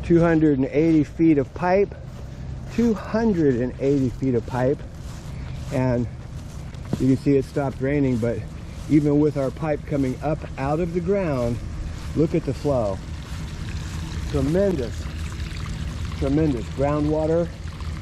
280 feet of pipe, 280 feet of pipe, and you can see it stopped raining, but even with our pipe coming up out of the ground, look at the flow. Tremendous, tremendous groundwater.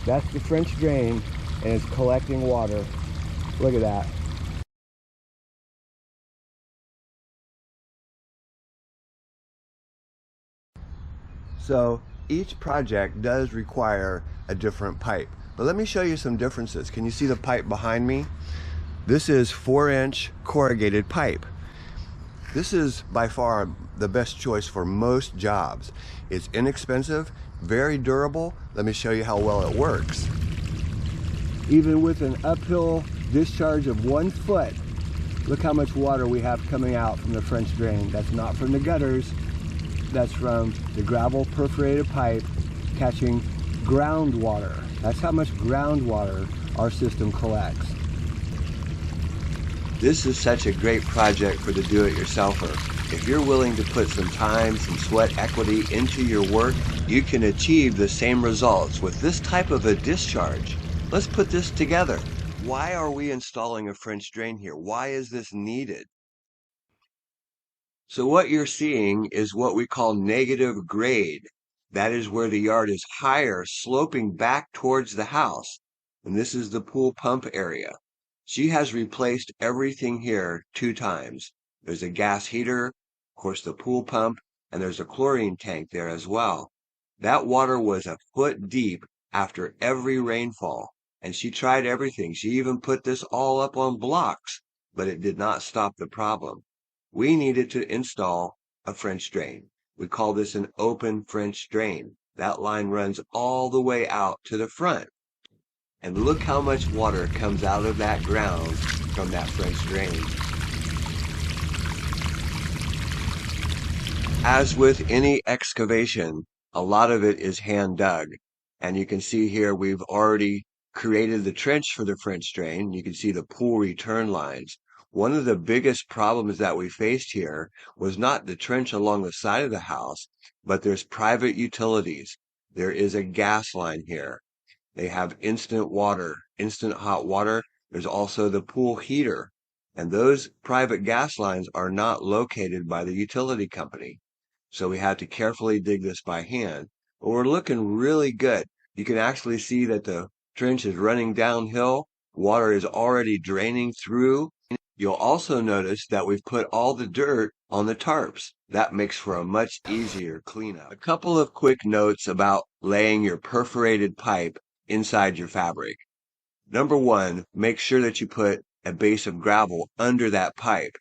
That's the French drain, and it's collecting water. Look at that. So each project does require a different pipe, but let me show you some differences. Can you see the pipe behind me? This is 4-inch corrugated pipe. This is by far the best choice for most jobs. It's inexpensive, very durable. Let me show you how well it works. Even with an uphill discharge of 1 foot, look how much water we have coming out from the French drain. That's not from the gutters. That's from the gravel perforated pipe catching groundwater. That's how much groundwater our system collects. This is such a great project for the do-it-yourselfer. If you're willing to put some time, some sweat equity into your work, you can achieve the same results with this type of a discharge. Let's put this together. Why are we installing a French drain here? Why is this needed? So what you're seeing is what we call negative grade. That is where the yard is higher, sloping back towards the house. And this is the pool pump area. She has replaced everything here 2 times. There's a gas heater, of course the pool pump, and there's a chlorine tank there as well. That water was a foot deep after every rainfall, and she tried everything. She even put this all up on blocks, but it did not stop the problem. We needed to install a French drain. We call this an open French drain. That line runs all the way out to the front. And look how much water comes out of that ground from that French drain. As with any excavation, a lot of it is hand dug. And you can see here we've already created the trench for the French drain. You can see the pool return lines. One of the biggest problems that we faced here was not the trench along the side of the house, but there's private utilities. There is a gas line here. They have instant water, instant hot water. There's also the pool heater. And those private gas lines are not located by the utility company. So we had to carefully dig this by hand. But we're looking really good. You can actually see that the trench is running downhill. Water is already draining through. You'll also notice that we've put all the dirt on the tarps. That makes for a much easier cleanup. A couple of quick notes about laying your perforated pipe inside your fabric. Number 1, make sure that you put a base of gravel under that pipe.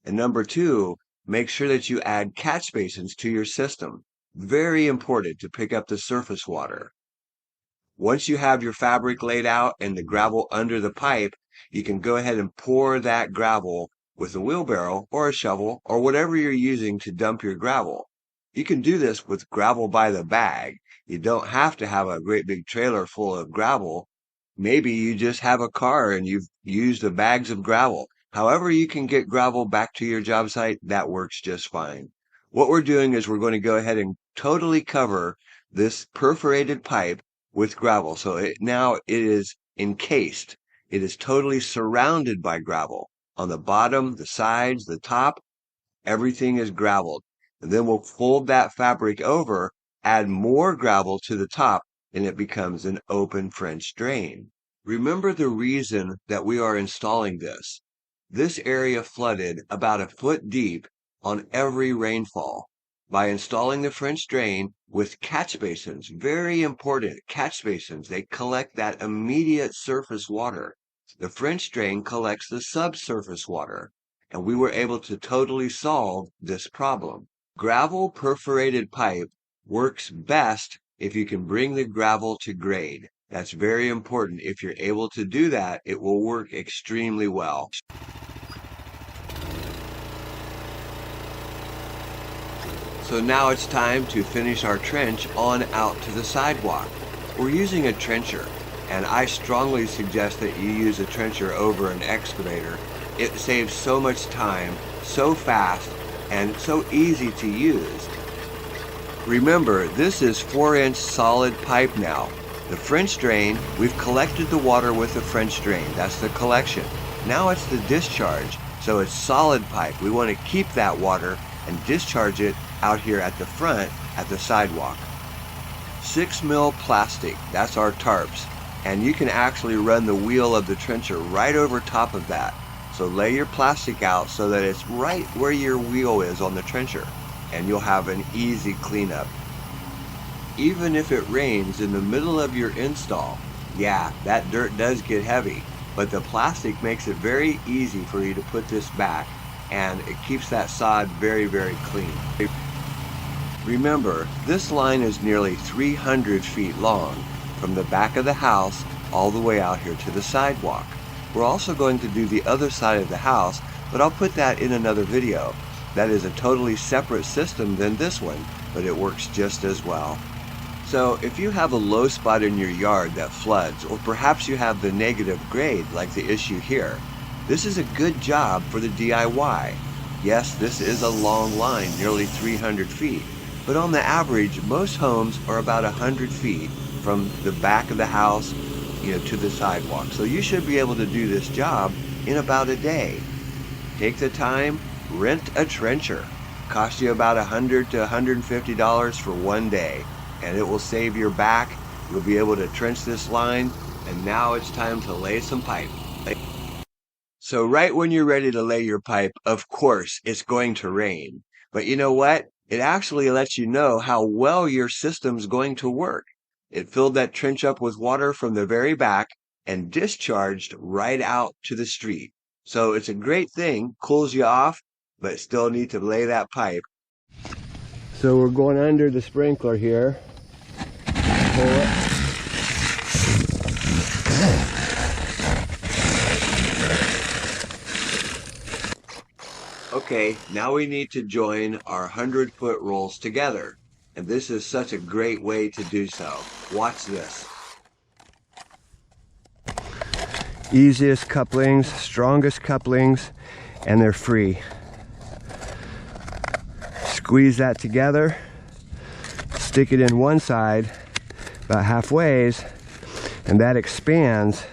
And number 2, make sure that you add catch basins to your system. Very important to pick up the surface water. Once you have your fabric laid out and the gravel under the pipe, you can go ahead and pour that gravel with a wheelbarrow or a shovel or whatever you're using to dump your gravel. You can do this with gravel by the bag. You don't have to have a great big trailer full of gravel. Maybe you just have a car and you've used the bags of gravel. However you can get gravel back to your job site, that works just fine. What we're doing is we're going to go ahead and totally cover this perforated pipe with gravel. So now it is encased. It is totally surrounded by gravel. On the bottom, the sides, the top, everything is graveled. And then we'll fold that fabric over, add more gravel to the top, and it becomes an open French drain. Remember the reason that we are installing this. This area flooded about a foot deep on every rainfall. By installing the French drain with catch basins, very important, catch basins, they collect that immediate surface water. The French drain collects the subsurface water, and we were able to totally solve this problem. Gravel perforated pipe works best if you can bring the gravel to grade. That's very important. If you're able to do that, it will work extremely well. So now it's time to finish our trench on out to the sidewalk. We're using a trencher, and I strongly suggest that you use a trencher over an excavator. It saves so much time, so fast, and so easy to use. Remember, this is 4-inch solid pipe now. The French drain, we've collected the water with the French drain. That's the collection. Now it's the discharge. So it's solid pipe. We want to keep that water and discharge it out here at the front at the sidewalk. 6 mil plastic, that's our tarps. And you can actually run the wheel of the trencher right over top of that. So lay your plastic out so that it's right where your wheel is on the trencher, and you'll have an easy cleanup. Even if it rains in the middle of your install, yeah, that dirt does get heavy, but the plastic makes it very easy for you to put this back, and it keeps that sod very, very clean. Remember, this line is nearly 300 feet long, from the back of the house all the way out here to the sidewalk. We're also going to do the other side of the house, but I'll put that in another video. That is a totally separate system than this one, but it works just as well. So if you have a low spot in your yard that floods, or perhaps you have the negative grade like the issue here, this is a good job for the DIY. Yes, this is a long line, nearly 300 feet, but on the average, most homes are about 100 feet from the back of the house, to the sidewalk. So you should be able to do this job in about a day. Take the time, rent a trencher. Cost you about $100 to $150 for one day, and it will save your back. You'll be able to trench this line, and now it's time to lay some pipe. So right when you're ready to lay your pipe, of course, it's going to rain. But you know what? It actually lets you know how well your system's going to work. It filled that trench up with water from the very back and discharged right out to the street. So it's a great thing, cools you off, but still need to lay that pipe. So we're going under the sprinkler here. Pull it. Okay, now we need to join our 100-foot rolls together. And this is such a great way to do so. Watch this. Easiest couplings, strongest couplings, and they're free. Squeeze that together, stick it in one side about halfway, and that expands.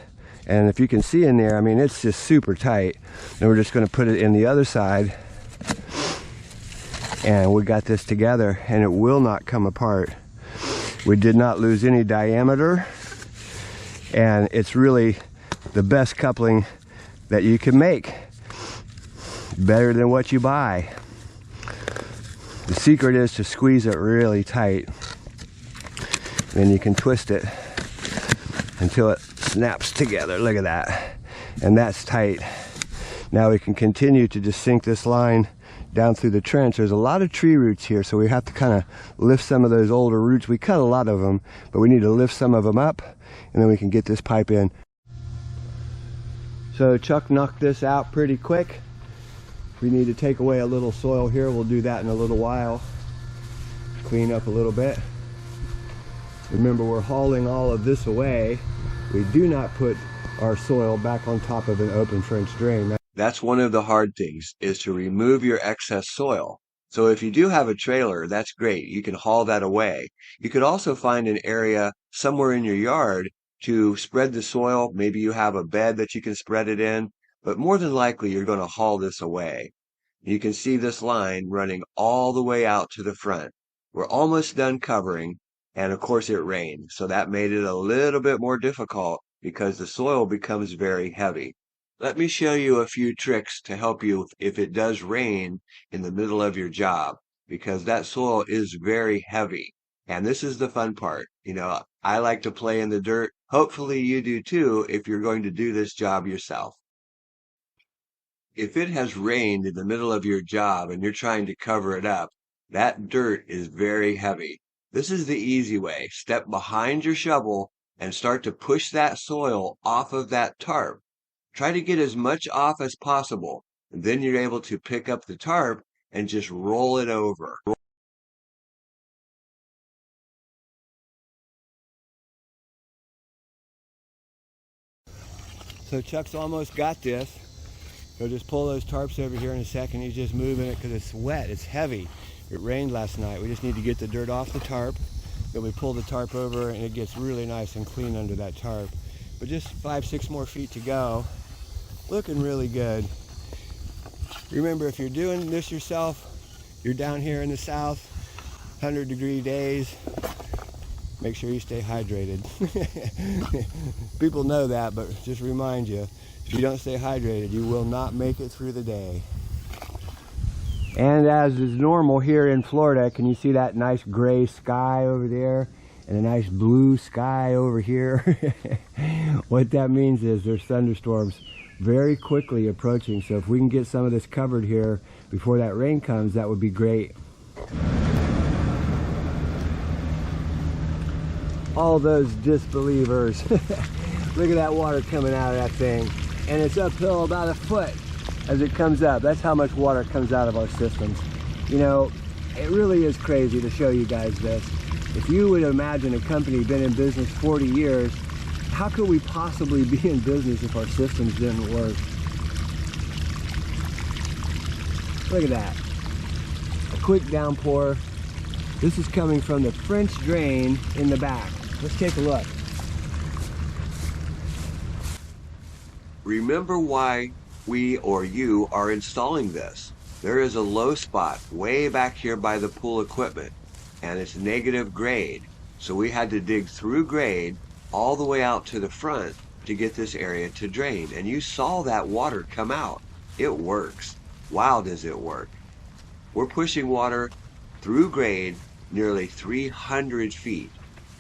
And if you can see in there, I mean, it's just super tight. And we're just going to put it in the other side, and we got this together, and it will not come apart. We did not lose any diameter, and it's really the best coupling that you can make. Better than what you buy. The secret is to squeeze it really tight. Then you can twist it until it snaps together. Look at that. And that's tight. Now we can continue to just sink this line down through the trench. There's a lot of tree roots here, so we have to kind of lift some of those older roots. We cut a lot of them, but we need to lift some of them up, and then we can get this pipe in. So Chuck knocked this out pretty quick. We need to take away a little soil here. We'll do that in a little while. Clean up a little bit. Remember, we're hauling all of this away. We do not put our soil back on top of an open French drain. That's one of the hard things, is to remove your excess soil. So if you do have a trailer, that's great. You can haul that away. You could also find an area somewhere in your yard to spread the soil. Maybe you have a bed that you can spread it in, but more than likely you're going to haul this away. You can see this line running all the way out to the front. We're almost done covering, and of course it rained, so that made it a little bit more difficult because the soil becomes very heavy. Let me show you a few tricks to help you if it does rain in the middle of your job, because that soil is very heavy. And this is the fun part. I like to play in the dirt. Hopefully you do too if you're going to do this job yourself. If it has rained in the middle of your job and you're trying to cover it up, that dirt is very heavy. This is the easy way. Step behind your shovel and start to push that soil off of that tarp. Try to get as much off as possible, and then you're able to pick up the tarp and just roll it over. So Chuck's almost got this. He'll just pull those tarps over here in a second. He's just moving it because it's wet, it's heavy. It rained last night. We just need to get the dirt off the tarp. Then we pull the tarp over and it gets really nice and clean under that tarp. But just 5-6 more feet to go. Looking really good. Remember, if you're doing this yourself, you're down here in the south, 100-degree days, make sure you stay hydrated. People know that, but just remind you, if you don't stay hydrated, you will not make it through the day. And as is normal here in Florida, can you see that nice gray sky over there and a nice blue sky over here? What that means is there's thunderstorms very quickly approaching, so if we can get some of this covered here before that rain comes, that would be great. All those disbelievers. Look at that water coming out of that thing, and it's uphill about a foot as it comes up. That's how much water comes out of our systems. You know, it really is crazy to show you guys this. If you would imagine a company been in business 40 years, how could we possibly be in business if our systems didn't work? Look at that. A quick downpour. This is coming from the French drain in the back. Let's take a look. Remember why we or you are installing this. There is a low spot way back here by the pool equipment, and it's negative grade. So we had to dig through grade all the way out to the front to get this area to drain. And you saw that water come out. It works. Wow, does it work. We're pushing water through grade nearly 300 feet.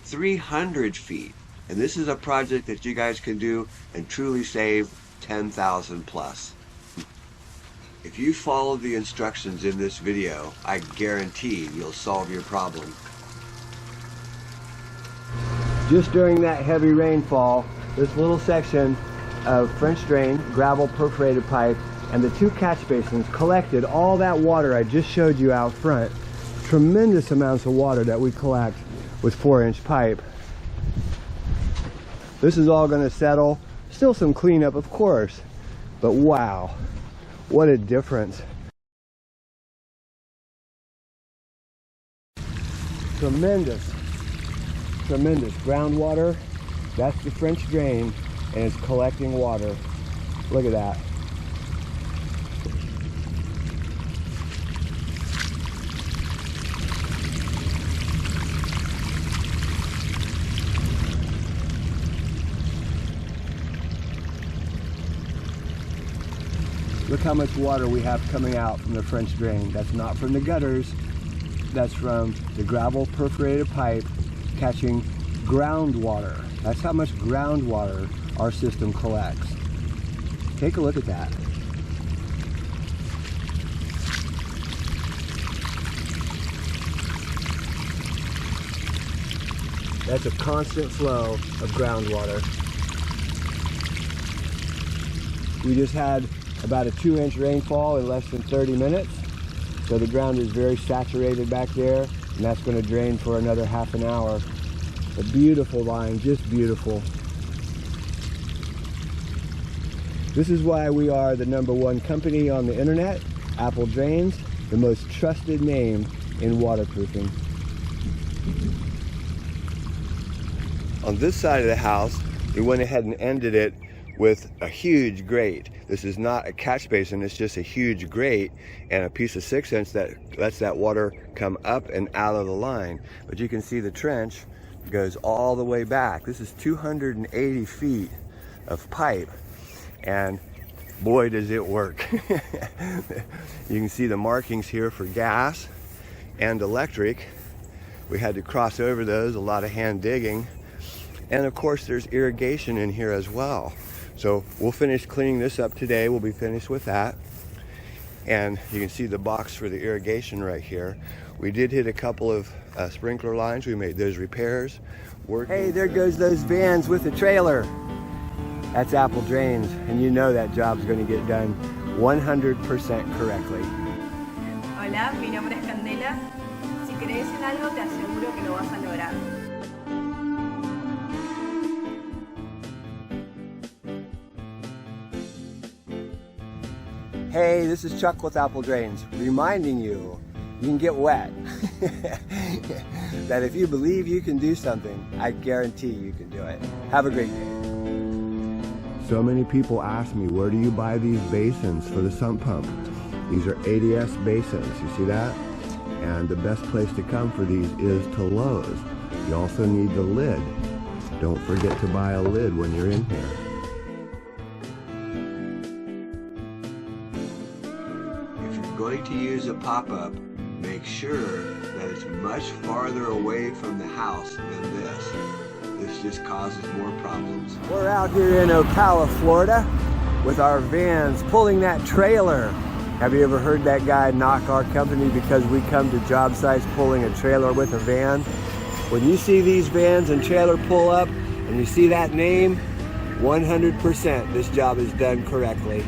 300 feet. And this is a project that you guys can do and truly save 10,000 plus. If you follow the instructions in this video, I guarantee you'll solve your problem. Just during that heavy rainfall, this little section of French drain, gravel perforated pipe, and the 2 catch basins collected all that water I just showed you out front. Tremendous amounts of water that we collect with 4-inch pipe. This is all going to settle. Still some cleanup, of course, but wow, what a difference. Tremendous groundwater. That's the French drain, and it's collecting water. Look at that. Look how much water we have coming out from the French drain. That's not from the gutters. That's from the gravel perforated pipe catching groundwater. That's how much groundwater our system collects. Take a look at that. That's a constant flow of groundwater. We just had about a 2-inch rainfall in less than 30 minutes. So the ground is very saturated back there, and that's going to drain for another half an hour. A beautiful line, just beautiful. This is why we are the #1 company on the internet, Apple Drains, the most trusted name in waterproofing. On this side of the house, we went ahead and ended it with a huge grate. This is not a catch basin, it's just a huge grate and a piece of 6-inch that lets that water come up and out of the line. But you can see the trench goes all the way back. This is 280 feet of pipe, and boy does it work. You can see the markings here for gas and electric. We had to cross over those, a lot of hand digging. And of course there's irrigation in here as well. So we'll finish cleaning this up today. We'll be finished with that. And you can see the box for the irrigation right here. We did hit a couple of sprinkler lines. We made those repairs. Hey, there goes those vans with the trailer. That's Apple Drains, and you know that job's going to get done 100% correctly. Hola, mi nombre es Candela. Si crees en algo, te aseguro que lo vas a lograr. Hey, this is Chuck with Apple Drains, reminding you you can get wet. That if you believe you can do something, I guarantee you can do it. Have a great day. So many people ask me, where do you buy these basins for the sump pump? These are ADS basins, you see that? And the best place to come for these is to Lowe's. You also need the lid. Don't forget to buy a lid when you're in here. If you're going to use a pop-up, make sure that it's much farther away from the house than this. This just causes more problems. We're out here in Ocala, Florida with our vans pulling that trailer. Have you ever heard that guy knock our company because we come to job sites pulling a trailer with a van? When you see these vans and trailer pull up and you see that name, 100% this job is done correctly.